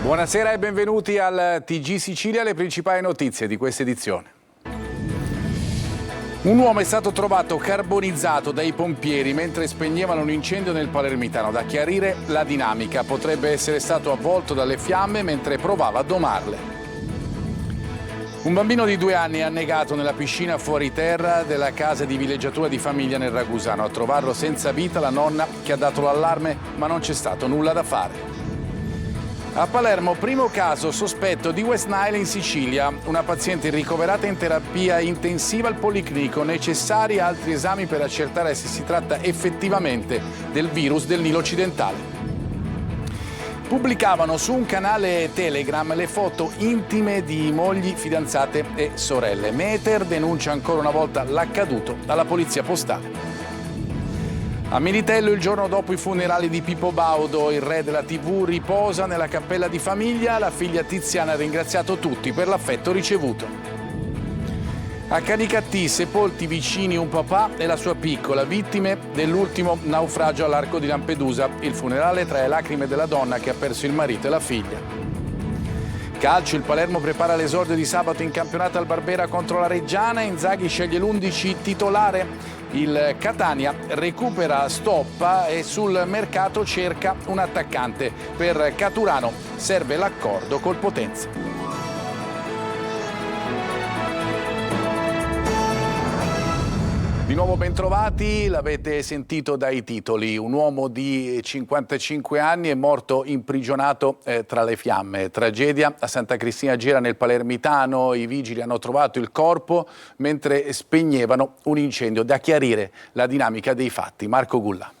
Buonasera e benvenuti al TG Sicilia, le principali notizie di questa edizione. Un uomo è stato trovato carbonizzato dai pompieri mentre spegnevano un incendio nel Palermitano. Da chiarire la dinamica, potrebbe essere stato avvolto dalle fiamme mentre provava a domarle. Un bambino di 2 anni è annegato nella piscina fuori terra della casa di villeggiatura di famiglia nel Ragusano. A trovarlo senza vita la nonna che ha dato l'allarme, ma non c'è stato nulla da fare. A Palermo, primo caso sospetto di West Nile in Sicilia. Una paziente ricoverata in terapia intensiva al Policlinico. Necessari altri esami per accertare se si tratta effettivamente del virus del Nilo occidentale. Pubblicavano su un canale Telegram le foto intime di mogli, fidanzate e sorelle. Meter denuncia ancora una volta l'accaduto alla polizia postale. A Militello, il giorno dopo i funerali di Pippo Baudo, il re della TV riposa nella cappella di famiglia. La figlia Tiziana ha ringraziato tutti per l'affetto ricevuto. A Canicattì, sepolti vicini un papà e la sua piccola, vittime dell'ultimo naufragio all'Arco di Lampedusa. Il funerale tra le lacrime della donna che ha perso il marito e la figlia. Calcio, il Palermo prepara l'esordio di sabato in campionato al Barbera contro la Reggiana. Inzaghi sceglie l'11 titolare. Il Catania recupera Stoppa e sul mercato cerca un attaccante. Per Caturano serve l'accordo col Potenza. Di nuovo bentrovati, l'avete sentito dai titoli. Un uomo di 55 anni è morto imprigionato tra le fiamme. Tragedia a Santa Cristina Gela nel Palermitano. I vigili hanno trovato il corpo mentre spegnevano un incendio. Da chiarire la dinamica dei fatti. Marco Gulla.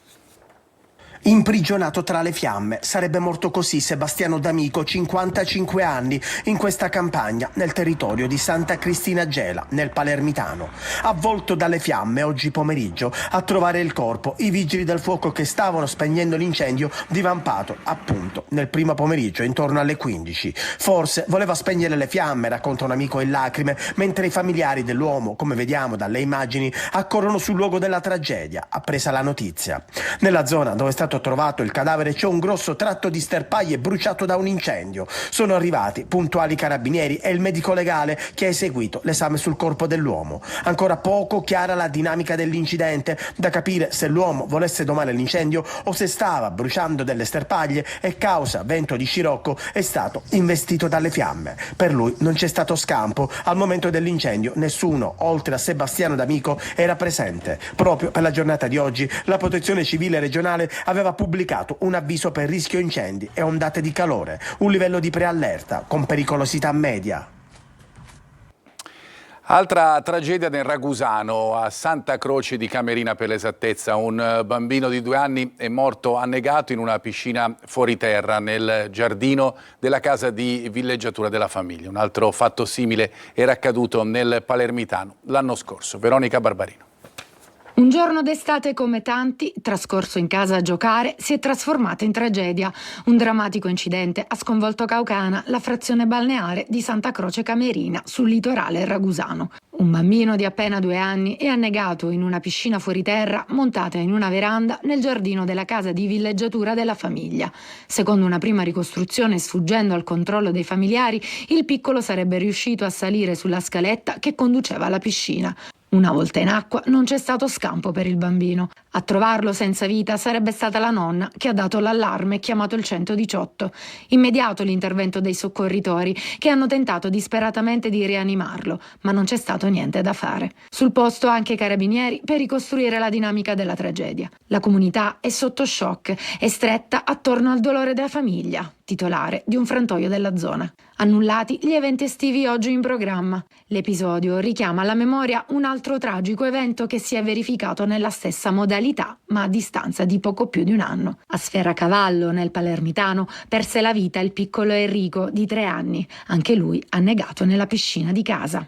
Imprigionato tra le fiamme, sarebbe morto così Sebastiano D'Amico, 55 anni, in questa campagna nel territorio di Santa Cristina Gela, nel Palermitano. Avvolto dalle fiamme oggi pomeriggio, a trovare il corpo i vigili del fuoco che stavano spegnendo l'incendio divampato appunto nel primo pomeriggio intorno alle 15. Forse voleva spegnere le fiamme, racconta un amico in lacrime, mentre i familiari dell'uomo, come vediamo dalle immagini, accorrono sul luogo della tragedia, appresa la notizia. Nella zona dove è stato trovato il cadavere c'è un grosso tratto di sterpaglie bruciato da un incendio. Sono arrivati puntuali carabinieri e il medico legale che ha eseguito l'esame sul corpo dell'uomo. Ancora poco chiara la dinamica dell'incidente, da capire se l'uomo volesse domare l'incendio o se stava bruciando delle sterpaglie e causa vento di scirocco è stato investito dalle fiamme. Per lui non c'è stato scampo. Al momento dell'incendio nessuno, oltre a Sebastiano D'Amico, era presente. Proprio per la giornata di oggi la Protezione Civile regionale aveva pubblicato un avviso per rischio incendi e ondate di calore, un livello di preallerta con pericolosità media. Altra tragedia nel Ragusano, a Santa Croce di Camerina per l'esattezza. Un bambino di 2 anni è morto annegato in una piscina fuori terra nel giardino della casa di villeggiatura della famiglia. Un altro fatto simile era accaduto nel Palermitano l'anno scorso. Veronica Barbarino. Un giorno d'estate come tanti, trascorso in casa a giocare, si è trasformato in tragedia. Un drammatico incidente ha sconvolto Caucana, la frazione balneare di Santa Croce Camerina, sul litorale ragusano. Un bambino di appena 2 anni è annegato in una piscina fuori terra montata in una veranda nel giardino della casa di villeggiatura della famiglia. Secondo una prima ricostruzione, sfuggendo al controllo dei familiari, il piccolo sarebbe riuscito a salire sulla scaletta che conduceva alla piscina. Una volta in acqua non c'è stato scampo per il bambino. A trovarlo senza vita sarebbe stata la nonna che ha dato l'allarme e chiamato il 118. Immediato l'intervento dei soccorritori che hanno tentato disperatamente di rianimarlo, ma non c'è stato niente da fare. Sul posto anche i carabinieri per ricostruire la dinamica della tragedia. La comunità è sotto shock e stretta attorno al dolore della famiglia, titolare di un frantoio della zona. Annullati gli eventi estivi oggi in programma. L'episodio richiama alla memoria un altro tragico evento che si è verificato nella stessa modalità, ma a distanza di poco più di un anno. A Sferacavallo, nel Palermitano, perse la vita il piccolo Enrico di 3 anni, anche lui annegato nella piscina di casa.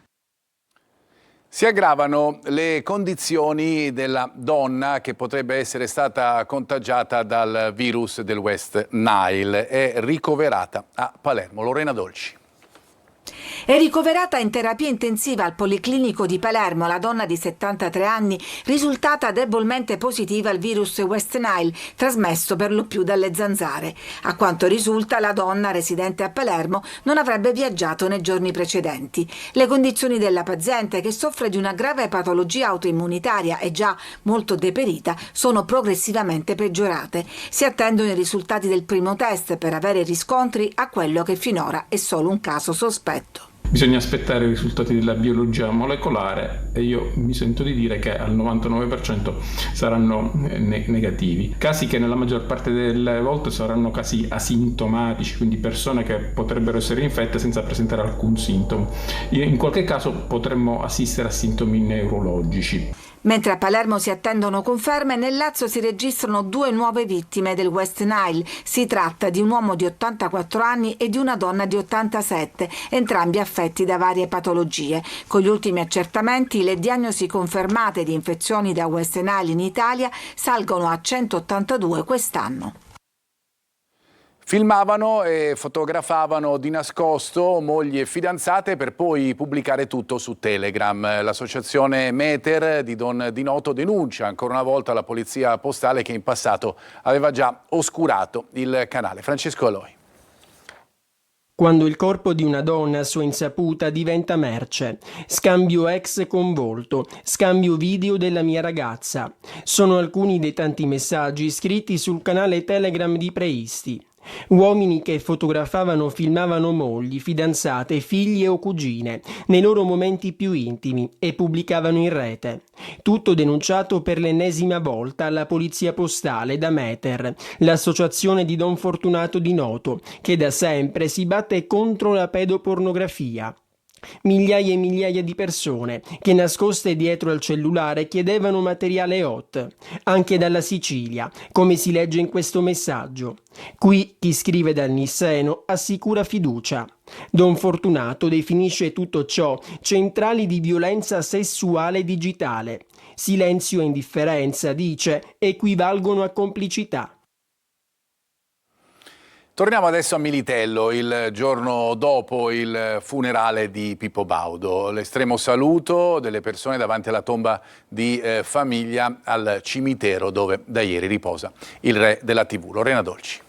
Si aggravano le condizioni della donna che potrebbe essere stata contagiata dal virus del West Nile. È ricoverata a Palermo. Lorena Dolci. È ricoverata in terapia intensiva al Policlinico di Palermo la donna di 73 anni risultata debolmente positiva al virus West Nile, trasmesso per lo più dalle zanzare. A quanto risulta, la donna, residente a Palermo, non avrebbe viaggiato nei giorni precedenti. Le condizioni della paziente, che soffre di una grave patologia autoimmunitaria e già molto deperita, sono progressivamente peggiorate. Si attendono i risultati del primo test per avere riscontri a quello che finora è solo un caso sospetto. Bisogna aspettare i risultati della biologia molecolare e io mi sento di dire che al 99% saranno negativi. Casi che nella maggior parte delle volte saranno casi asintomatici, quindi persone che potrebbero essere infette senza presentare alcun sintomo. In qualche caso potremmo assistere a sintomi neurologici. Mentre a Palermo si attendono conferme, nel Lazio si registrano 2 nuove vittime del West Nile. Si tratta di un uomo di 84 anni e di una donna di 87, entrambi affetti da varie patologie. Con gli ultimi accertamenti, le diagnosi confermate di infezioni da West Nile in Italia salgono a 182 quest'anno. Filmavano e fotografavano di nascosto mogli e fidanzate per poi pubblicare tutto su Telegram. L'associazione Meter di Don Di Noto denuncia ancora una volta la polizia postale che in passato aveva già oscurato il canale. Francesco Aloi. Quando il corpo di una donna a sua insaputa diventa merce. Scambio ex con volto, scambio video della mia ragazza. Sono alcuni dei tanti messaggi scritti sul canale Telegram di Preisti. Uomini che fotografavano o filmavano mogli, fidanzate, figlie o cugine nei loro momenti più intimi e pubblicavano in rete. Tutto denunciato per l'ennesima volta alla polizia postale da Meter, l'associazione di Don Fortunato Di Noto, che da sempre si batte contro la pedopornografia. Migliaia e migliaia di persone che nascoste dietro al cellulare chiedevano materiale hot, anche dalla Sicilia, come si legge in questo messaggio. Qui chi scrive dal Nisseno assicura fiducia. Don Fortunato definisce tutto ciò centrali di violenza sessuale digitale. Silenzio e indifferenza, dice, equivalgono a complicità. Torniamo adesso a Militello, il giorno dopo il funerale di Pippo Baudo. L'estremo saluto delle persone davanti alla tomba di famiglia al cimitero dove da ieri riposa il re della TV, Lorena Dolci.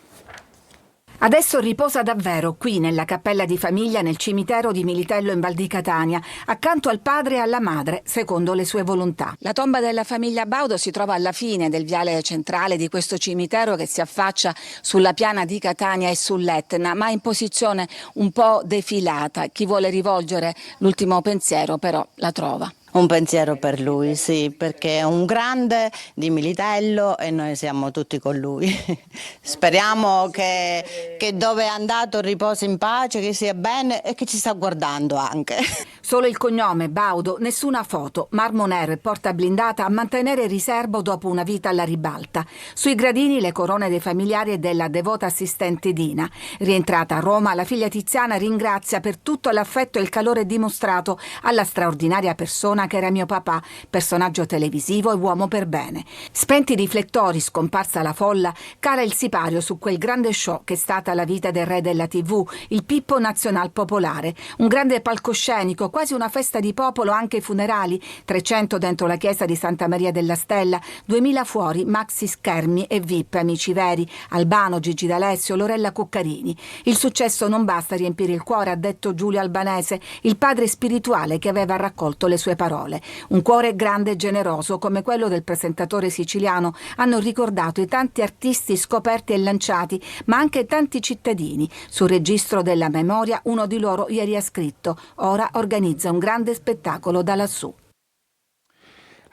Adesso riposa davvero qui nella cappella di famiglia nel cimitero di Militello in Val di Catania, accanto al padre e alla madre, secondo le sue volontà. La tomba della famiglia Baudo si trova alla fine del viale centrale di questo cimitero che si affaccia sulla piana di Catania e sull'Etna, ma in posizione un po' defilata. Chi vuole rivolgere l'ultimo pensiero però la trova. Un pensiero per lui, sì, perché è un grande di Militello e noi siamo tutti con lui. Speriamo che dove è andato riposi in pace, che sia bene e che ci sta guardando anche. Solo il cognome Baudo, nessuna foto, marmo nero e porta blindata a mantenere riservo dopo una vita alla ribalta. Sui gradini le corone dei familiari e della devota assistente Dina. Rientrata a Roma, la figlia Tiziana ringrazia per tutto l'affetto e il calore dimostrato alla straordinaria persona che era mio papà, personaggio televisivo e uomo per bene. Spenti i riflettori, scomparsa la folla, cala il sipario su quel grande show che è stata la vita del re della TV, il Pippo Nazional Popolare. Un grande palcoscenico, quasi una festa di popolo anche i funerali, 300 dentro la chiesa di Santa Maria della Stella, 2000 fuori, maxi schermi e VIP, amici veri, Albano, Gigi D'Alessio, Lorella Cuccarini. Il successo non basta a riempire il cuore, ha detto Giulio Albanese, il padre spirituale che aveva raccolto le sue parole. Un cuore grande e generoso come quello del presentatore siciliano hanno ricordato i tanti artisti scoperti e lanciati, ma anche tanti cittadini. Sul registro della memoria uno di loro ieri ha scritto: ora organizza un grande spettacolo da lassù.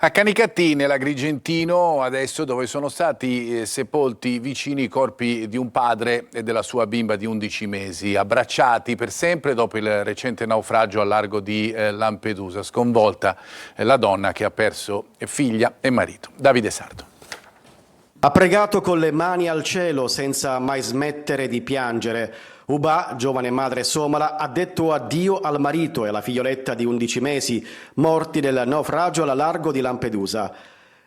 A Canicattì, nell'Agrigentino, adesso dove sono stati sepolti vicini i corpi di un padre e della sua bimba di 11 mesi, abbracciati per sempre dopo il recente naufragio al largo di Lampedusa, sconvolta la donna che ha perso figlia e marito. Davide Sardo. Ha pregato con le mani al cielo senza mai smettere di piangere. Ubà, giovane madre somala, ha detto addio al marito e alla figlioletta di 11 mesi, morti nel naufragio al largo di Lampedusa.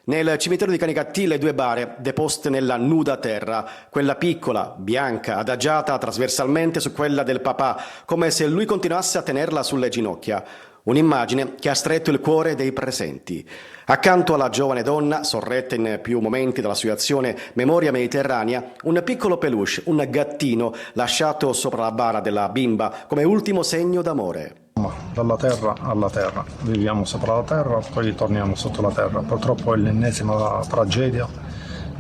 Nel cimitero di Canicattì le 2 bare deposte nella nuda terra, quella piccola, bianca, adagiata trasversalmente su quella del papà, come se lui continuasse a tenerla sulle ginocchia. Un'immagine che ha stretto il cuore dei presenti. Accanto alla giovane donna, sorretta in più momenti dalla sua azione Memoria Mediterranea, un piccolo peluche, un gattino lasciato sopra la bara della bimba come ultimo segno d'amore. Dalla terra alla terra, viviamo sopra la terra, poi torniamo sotto la terra. Purtroppo è l'ennesima tragedia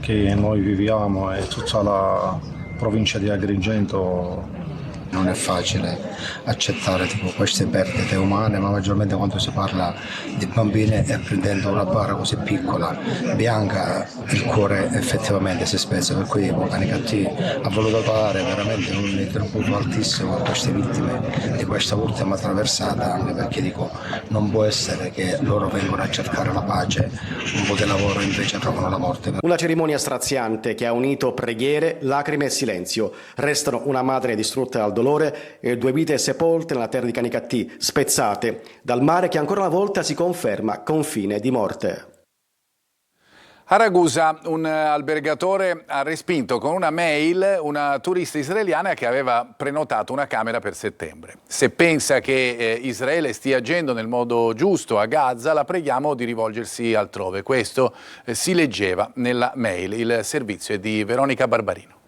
che noi viviamo e tutta la provincia di Agrigento. Non è facile accettare queste perdite umane, ma maggiormente quando si parla di bambine e prendendo una bara così piccola, bianca, il cuore effettivamente si spezza. Per cui Canicattì ha voluto dare veramente un tributo altissimo a queste vittime di questa ultima traversata, anche perché non può essere che loro vengono a cercare la pace, un po' di lavoro invece trovano la morte. Una cerimonia straziante che ha unito preghiere, lacrime e silenzio. Restano una madre distrutta dal dolore e 2 vite sepolte nella terra di Canicattì, spezzate dal mare che ancora una volta si conferma confine di morte. A Ragusa un albergatore ha respinto con una mail una turista israeliana che aveva prenotato una camera per settembre. Se pensa che Israele stia agendo nel modo giusto a Gaza, la preghiamo di rivolgersi altrove. Questo si leggeva nella mail. Il servizio è di Veronica Barbarino.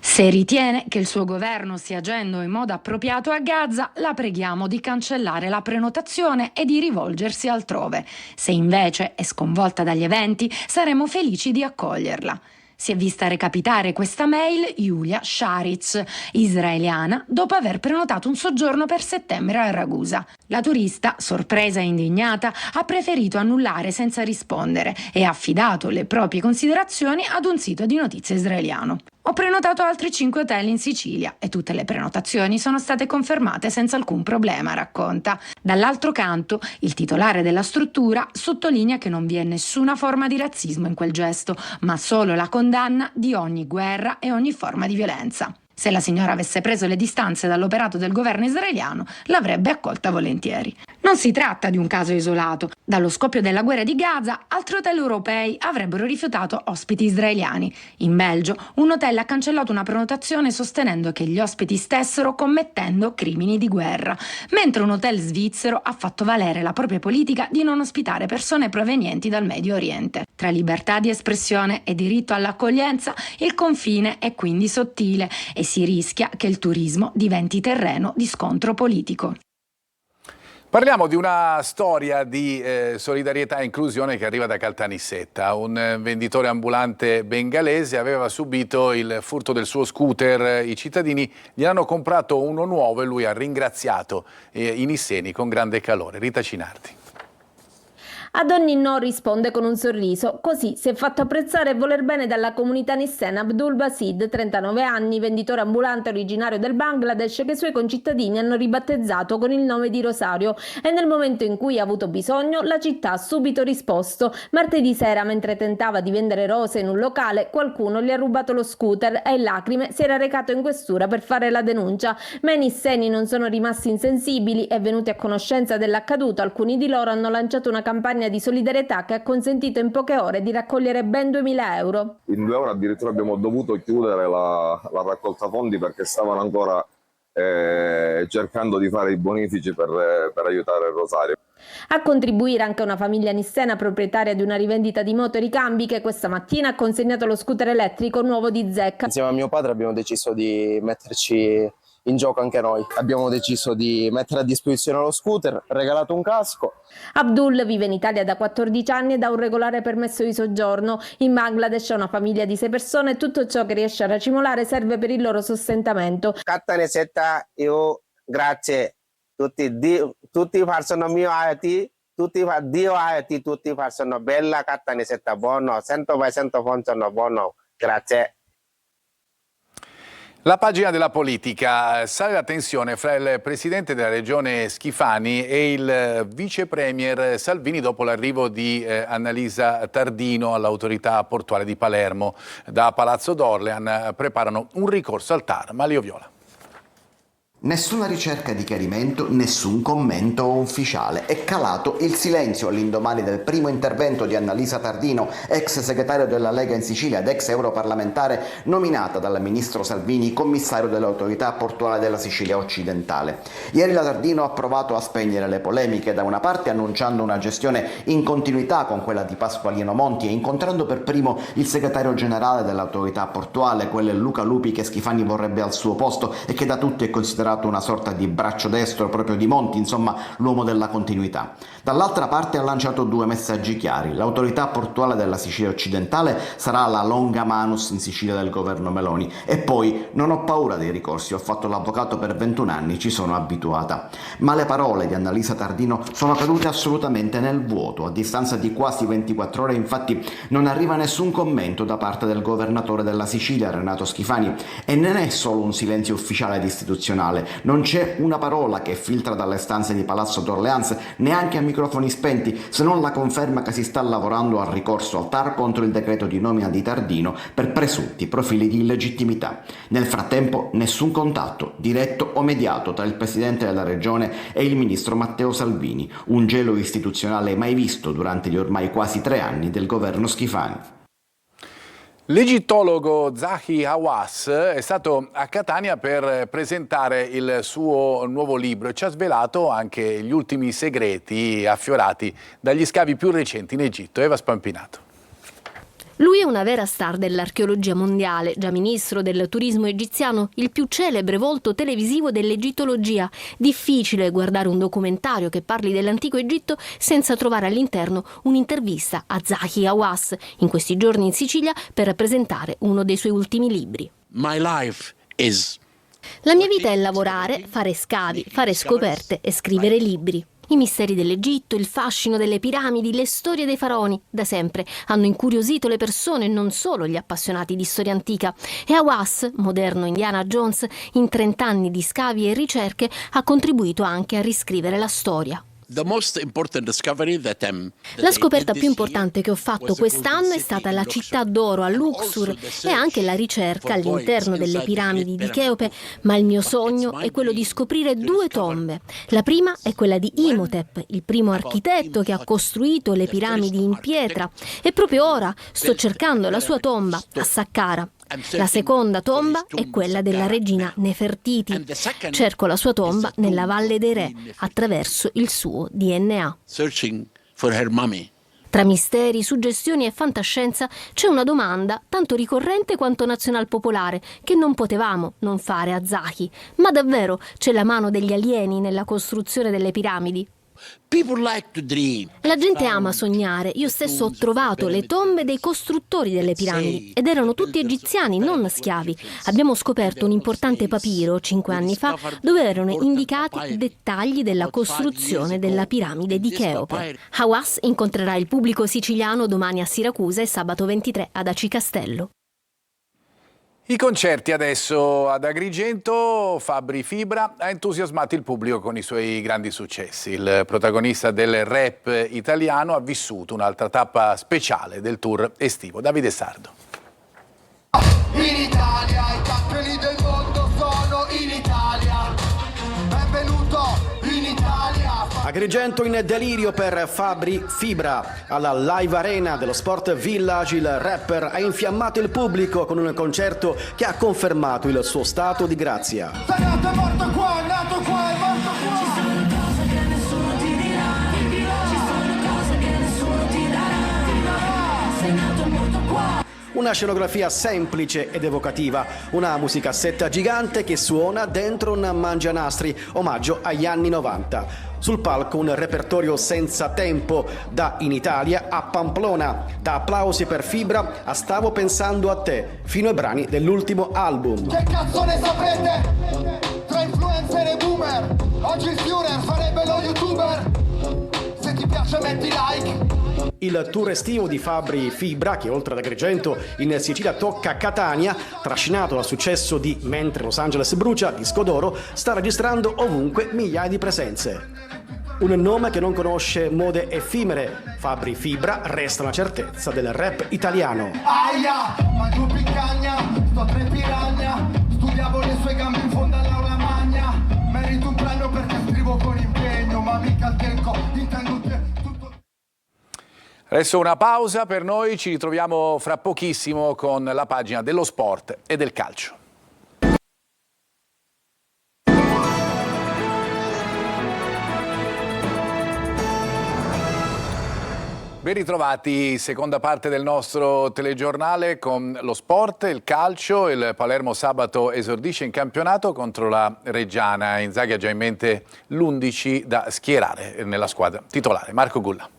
Se ritiene che il suo governo stia agendo in modo appropriato a Gaza, la preghiamo di cancellare la prenotazione e di rivolgersi altrove. Se invece è sconvolta dagli eventi, saremo felici di accoglierla. Si è vista recapitare questa mail Yulia Sharitz, israeliana, dopo aver prenotato un soggiorno per settembre a Ragusa. La turista, sorpresa e indignata, ha preferito annullare senza rispondere e ha affidato le proprie considerazioni ad un sito di notizie israeliano. Ho prenotato altri 5 hotel in Sicilia e tutte le prenotazioni sono state confermate senza alcun problema, racconta. Dall'altro canto, il titolare della struttura sottolinea che non vi è nessuna forma di razzismo in quel gesto, ma solo la condanna di ogni guerra e ogni forma di violenza. Se la signora avesse preso le distanze dall'operato del governo israeliano, l'avrebbe accolta volentieri. Non si tratta di un caso isolato. Dallo scoppio della guerra di Gaza, altri hotel europei avrebbero rifiutato ospiti israeliani. In Belgio, un hotel ha cancellato una prenotazione sostenendo che gli ospiti stessero commettendo crimini di guerra, mentre un hotel svizzero ha fatto valere la propria politica di non ospitare persone provenienti dal Medio Oriente. Tra libertà di espressione e diritto all'accoglienza, il confine è quindi sottile e si rischia che il turismo diventi terreno di scontro politico. Parliamo di una storia di solidarietà e inclusione che arriva da Caltanissetta. Un venditore ambulante bengalese aveva subito il furto del suo scooter. I cittadini gli hanno comprato uno nuovo e lui ha ringraziato i nisseni con grande calore. Rita Cinardi. Ad ogni no risponde con un sorriso. Così si è fatto apprezzare e voler bene dalla comunità nissena Abdul Basid, 39 anni, venditore ambulante originario del Bangladesh, che i suoi concittadini hanno ribattezzato con il nome di Rosario, e nel momento in cui ha avuto bisogno la città ha subito risposto. Martedì sera, mentre tentava di vendere rose in un locale, qualcuno gli ha rubato lo scooter e in lacrime si era recato in questura per fare la denuncia, ma i nisseni non sono rimasti insensibili e, venuti a conoscenza dell'accaduto, alcuni di loro hanno lanciato una campagna di solidarietà che ha consentito in poche ore di raccogliere ben 2.000 euro. In 2 ore addirittura abbiamo dovuto chiudere la raccolta fondi perché stavano ancora cercando di fare i bonifici per aiutare il Rosario. A contribuire anche una famiglia nissena proprietaria di una rivendita di moto e ricambi che questa mattina ha consegnato lo scooter elettrico nuovo di zecca. Insieme a mio padre abbiamo deciso di metterci in gioco anche noi. Abbiamo deciso di mettere a disposizione lo scooter, regalato un casco. Abdul vive in Italia da 14 anni ed ha un regolare permesso di soggiorno. In Bangladesh ha una famiglia di 6 persone e tutto ciò che riesce a racimolare serve per il loro sostentamento. Caltanissetta, io grazie tutti persone mio aiuti, tutti Dio aiuti, tutti persone bella Caltanissetta, buono, 100% funziona buono, grazie. La pagina della politica. Sale la tensione fra il presidente della regione Schifani e il vice premier Salvini dopo l'arrivo di Annalisa Tardino all'autorità portuale di Palermo. Da Palazzo d'Orlean preparano un ricorso al TAR. Malio Viola. Nessuna ricerca di chiarimento, nessun commento ufficiale. È calato il silenzio all'indomani del primo intervento di Annalisa Tardino, ex segretario della Lega in Sicilia ed ex europarlamentare, nominata dal ministro Salvini commissario dell'autorità portuale della Sicilia occidentale. Ieri la Tardino ha provato a spegnere le polemiche, da una parte annunciando una gestione in continuità con quella di Pasqualino Monti e incontrando per primo il segretario generale dell'autorità portuale, quel Luca Lupi che Schifani vorrebbe al suo posto e che da tutti è considerato una sorta di braccio destro proprio di Monti, insomma l'uomo della continuità. Dall'altra parte ha lanciato due messaggi chiari: l'autorità portuale della Sicilia occidentale sarà la longa manus in Sicilia del governo Meloni, e poi non ho paura dei ricorsi, ho fatto l'avvocato per 21 anni, ci sono abituata. Ma le parole di Annalisa Tardino sono cadute assolutamente nel vuoto. A distanza di quasi 24 ore infatti non arriva nessun commento da parte del governatore della Sicilia Renato Schifani, e non è solo un silenzio ufficiale ed istituzionale. Non c'è una parola che filtra dalle stanze di Palazzo d'Orleans, neanche a microfoni spenti, se non la conferma che si sta lavorando al ricorso al TAR contro il decreto di nomina di Tardino per presunti profili di illegittimità. Nel frattempo nessun contatto, diretto o mediato, tra il presidente della regione e il ministro Matteo Salvini, un gelo istituzionale mai visto durante gli ormai quasi 3 anni del governo Schifani. L'egittologo Zahi Hawass è stato a Catania per presentare il suo nuovo libro e ci ha svelato anche gli ultimi segreti affiorati dagli scavi più recenti in Egitto. Eva Spampinato. Lui è una vera star dell'archeologia mondiale, già ministro del turismo egiziano, il più celebre volto televisivo dell'egittologia. Difficile guardare un documentario che parli dell'antico Egitto senza trovare all'interno un'intervista a Zahi Hawass, in questi giorni in Sicilia per presentare uno dei suoi ultimi libri. My life is... La mia vita è lavorare, fare scavi, fare scoperte e scrivere libri. I misteri dell'Egitto, il fascino delle piramidi, le storie dei faraoni, da sempre hanno incuriosito le persone, non solo gli appassionati di storia antica. E Hawass, moderno Indiana Jones, in 30 anni di scavi e ricerche, ha contribuito anche a riscrivere la storia. La scoperta più importante che ho fatto quest'anno è stata la città d'oro a Luxor e anche la ricerca all'interno delle piramidi di Cheope, ma il mio sogno è quello di scoprire 2 tombe. La prima è quella di Imhotep, il primo architetto che ha costruito le piramidi in pietra, e proprio ora sto cercando la sua tomba a Saqqara. La seconda tomba è quella della regina Nefertiti. Cerco la sua tomba nella Valle dei Re attraverso il suo DNA. Tra misteri, suggestioni e fantascienza c'è una domanda tanto ricorrente quanto nazionalpopolare che non potevamo non fare a Zahi. Ma davvero c'è la mano degli alieni nella costruzione delle piramidi? La gente ama sognare. Io stesso ho trovato le tombe dei costruttori delle piramidi ed erano tutti egiziani, non schiavi. Abbiamo scoperto un importante papiro 5 anni fa dove erano indicati i dettagli della costruzione della piramide di Cheope. Hawass incontrerà il pubblico siciliano domani a Siracusa e sabato 23 ad Aci Castello. I concerti adesso ad Agrigento. Fabri Fibra ha entusiasmato il pubblico con i suoi grandi successi. Il protagonista del rap italiano ha vissuto un'altra tappa speciale del tour estivo. Davide Sardo. In Italia i campioni del mondo sono in Italia. Benvenuto in Italia. Agrigento in delirio per Fabri Fibra. Alla Live Arena dello Sport Village il rapper ha infiammato il pubblico con un concerto che ha confermato il suo stato di grazia. Sei nato e morto qua, è nato qua e morto qua. Ci sono cose che nessuno ti dirà. Ci sono cose che nessuno ti darà. Sei nato e morto qua. Una scenografia semplice ed evocativa, una musicassetta gigante che suona dentro un mangianastri, omaggio agli anni 90. Sul palco un repertorio senza tempo, da In Italia a Pamplona, da Applausi per Fibra a Stavo pensando a te, fino ai brani dell'ultimo album. Che cazzo ne sapete? Tra influencer e boomer, oggi il Führer farebbe lo youtuber. Se ti piace metti like. Il tour estivo di Fabri Fibra, che oltre ad Agrigento in Sicilia tocca Catania, trascinato dal successo di Mentre Los Angeles brucia, disco d'oro, sta registrando ovunque migliaia di presenze. Un nome che non conosce mode effimere. Fabri Fibra resta una certezza del rap italiano. Aia, mangio piccagna, sto a 3 piragna, studiavo le sue gambe in fondo all'aula magna. Adesso una pausa per noi, ci ritroviamo fra pochissimo con la pagina dello sport e del calcio. Ben ritrovati, seconda parte del nostro telegiornale con lo sport, il calcio. Il Palermo sabato esordisce in campionato contro la Reggiana. Inzaghi ha già in mente l'11 da schierare nella squadra titolare. Marco Gulla.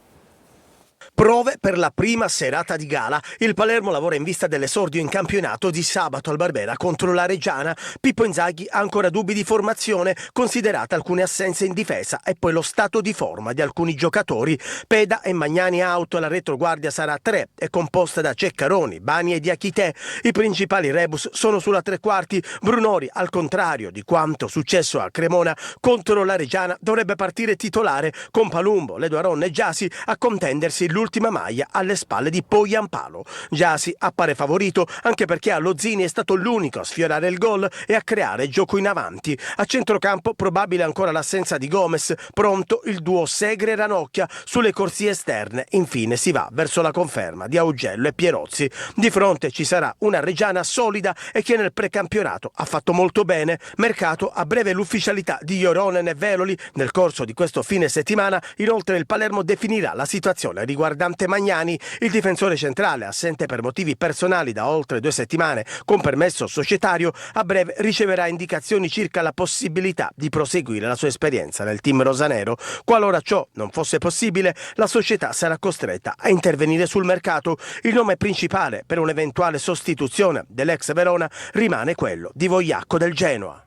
Prove per la prima serata di gala. Il Palermo lavora in vista dell'esordio in campionato di sabato al Barbera contro la Reggiana. Pippo Inzaghi ha ancora dubbi di formazione, considerate alcune assenze in difesa e poi lo stato di forma di alcuni giocatori. Peda e Magnani out, la retroguardia sarà 3, è composta da Ceccaroni, Bani e Diachité. I principali rebus sono sulla tre quarti. Brunori, al contrario di quanto successo a Cremona contro la Reggiana, dovrebbe partire titolare con Palumbo, Leduaron e Gyasi a contendersi l'ultima maglia alle spalle di Poyampalo. Gyasi appare favorito anche perché a Lozzini è stato l'unico a sfiorare il gol e a creare gioco in avanti. A centrocampo probabile ancora l'assenza di Gomez, pronto il duo Segre-Ranocchia sulle corsie esterne. Infine si va verso la conferma di Augello e Pierozzi. Di fronte ci sarà una Reggiana solida e che nel precampionato ha fatto molto bene. Mercato a breve l'ufficialità di Joronen e Veloli. Nel corso di questo fine settimana inoltre il Palermo definirà la situazione riguardante Magnani. Il difensore centrale, assente per motivi personali da oltre 2 settimane con permesso societario, a breve riceverà indicazioni circa la possibilità di proseguire la sua esperienza nel team rosanero. Qualora ciò non fosse possibile, la società sarà costretta a intervenire sul mercato. Il nome principale per un'eventuale sostituzione dell'ex Verona rimane quello di Vogliacco del Genoa.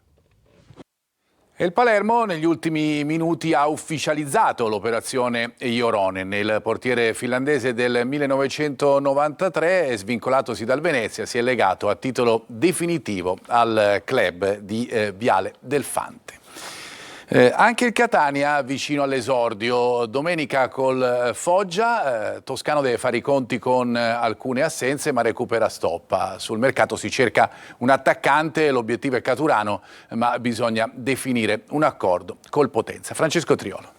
E il Palermo negli ultimi minuti ha ufficializzato l'operazione Joronen. Il portiere finlandese del 1993 è svincolatosi dal Venezia, si è legato a titolo definitivo al club di Viale del Fante. Anche il Catania vicino all'esordio. Domenica col Foggia, Toscano deve fare i conti con alcune assenze ma recupera Stoppa. Sul mercato si cerca un attaccante, l'obiettivo è Caturano ma bisogna definire un accordo col Potenza. Francesco Triolo.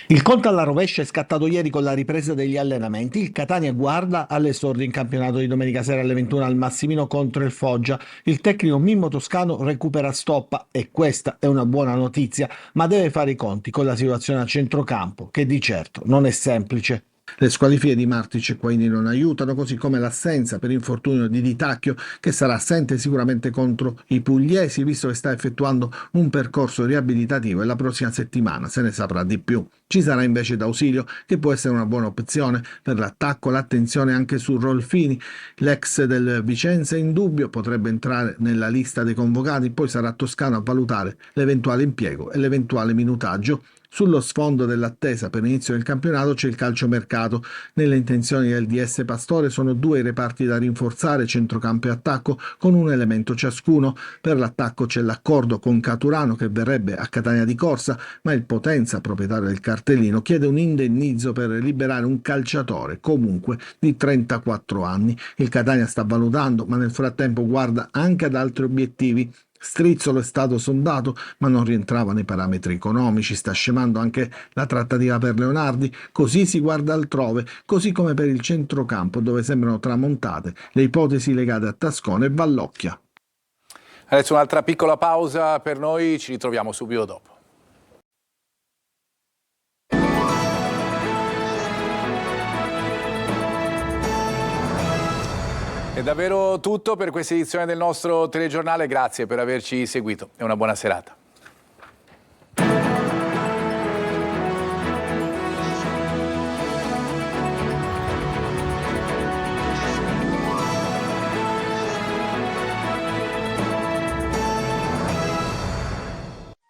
Il conto alla rovescia è scattato ieri con la ripresa degli allenamenti. Il Catania guarda all'esordio in campionato di domenica sera alle 21 al Massimino contro il Foggia. Il tecnico Mimmo Toscano recupera Stoppa e questa è una buona notizia, ma deve fare i conti con la situazione a centrocampo, che di certo non è semplice. Le squalifiche di Martic e Quaini non aiutano, così come l'assenza per infortunio di Di Tacchio, che sarà assente sicuramente contro i pugliesi, visto che sta effettuando un percorso riabilitativo e la prossima settimana se ne saprà di più. Ci sarà invece D'Ausilio, che può essere una buona opzione per l'attacco. L'attenzione anche su Rolfini, l'ex del Vicenza in dubbio, potrebbe entrare nella lista dei convocati, poi sarà Toscano a valutare l'eventuale impiego e l'eventuale minutaggio. Sullo sfondo dell'attesa per l'inizio del campionato c'è il calciomercato. Nelle intenzioni del DS Pastore sono 2 i reparti da rinforzare, centrocampo e attacco, con un elemento ciascuno. Per l'attacco c'è l'accordo con Caturano, che verrebbe a Catania di corsa, ma il Potenza, proprietario del cartellino, chiede un indennizzo per liberare un calciatore, comunque di 34 anni. Il Catania sta valutando, ma nel frattempo guarda anche ad altri obiettivi. Strizzolo è stato sondato ma non rientrava nei parametri economici, sta scemando anche la trattativa per Leonardi, così si guarda altrove, così come per il centrocampo dove sembrano tramontate le ipotesi legate a Tascone e Vallocchia. Adesso un'altra piccola pausa per noi, ci ritroviamo subito dopo. È davvero tutto per questa edizione del nostro telegiornale, grazie per averci seguito e una buona serata.